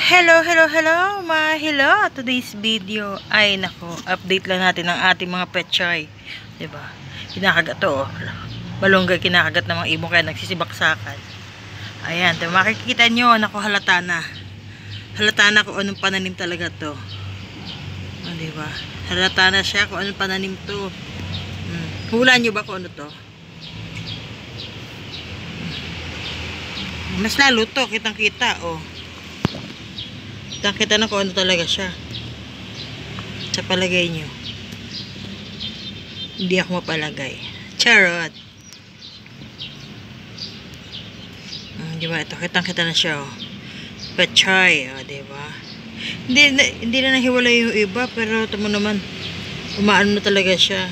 Hello, hello, hello, hello. Today's video ay nako, update lang natin ang ating mga petchay. 'Di ba? Kinakagat to, oh. Balonggay kinakagat ng mga ibon kaya nagsisibaksakan. Ayan, 'di ba? Makikita nyo, nako halata na. Halata na kung anong pananim talaga to. Oh, 'di ba? Halata na siya kung anong pananim to. Hulaan nyo ba kung ano to? Mas lalo to, kitang-kita, oh. Kita na kung ano talaga siya. Sa palagay nyo. Hindi ako mapalagay. Charot. Diba? Ito, kitang-kita na siya, oh. Petchay, oh, diba? Hindi na nahiwalay yung iba, pero ito mo naman, umaano na talaga siya.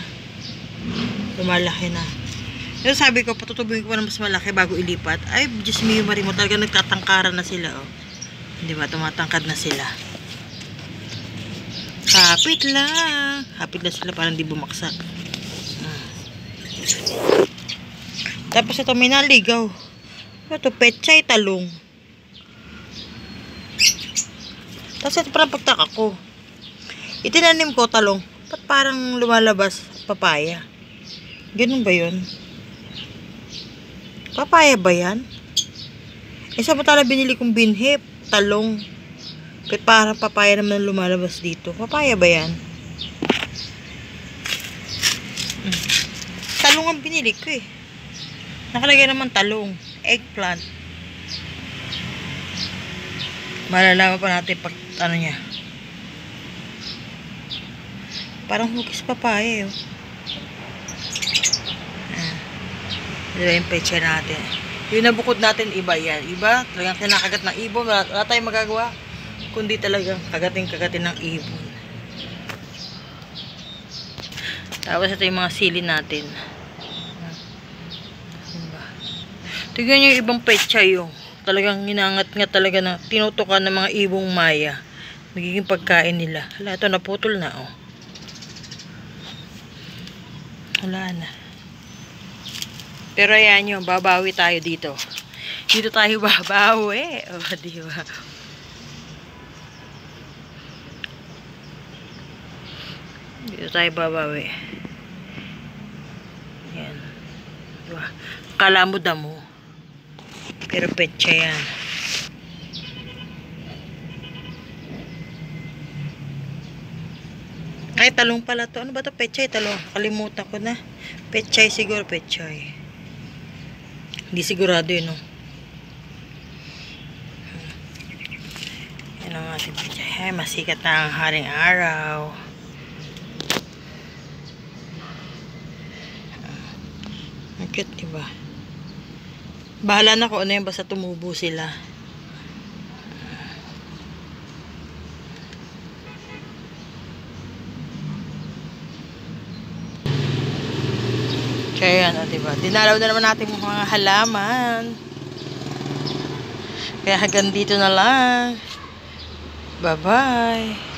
Lumalaki na. Pero sabi ko, patutubuin ko pa na mas malaki bago ilipat. Ay, Diyos mio, Marimo, talaga nagtatangkaran na sila, oh. Diba, tumatangkad na sila. Hapit lang. Hapit lang sila, parang di bumaksak. Tapos ito, may naligaw. Ito, petchay, talong. Tapos ito, parang pagtaka ko. Itinanim ko, talong. Ba't parang lumalabas papaya? Ganun ba yun? Papaya ba yan? Saan ba tala binili kong binhip? Talong. Kahit parang papaya naman lumalabas dito. Papaya ba yan? Talong ang binili ko, eh. Nakalagay naman talong. Eggplant. Malalaman pa natin pag ano niya. Parang hugis papaya, oh. Diba yung pecha natin? Yung nabukod natin, iba yan. Iba, talagang kinakagat ng ibon. Wala tayong magagawa. Kundi talagang kagating-kagatin ng ibon. Tapos ito yung mga sili natin. Diba? Tignan nyo yung ibang pecha yung. Talagang hinangat nga talaga na tinutukan ng mga ibong maya. Magiging pagkain nila. Hala, ito naputol na, oh. Wala na. Pero ayan nyo, babawi tayo dito. Dito tayo babawi. O, diba? Dito tayo babawi. Ayan. Diba? Akala mo damo. Pero petsa yan. Ay, talong pala to. Ano ba to? Petchay, talong. Kalimutan ko na. Petchay siguro, petchay. Hindi sigurado yun, no? Yan ang ating petchay. Ay, masikat na ang haring araw. Ang cute, diba? Bahala na kung ano yan, basta tumubo sila. Kaya yan, diba? Dinalaw na naman natin mga halaman. Kaya hanggang dito na lang. Bye-bye.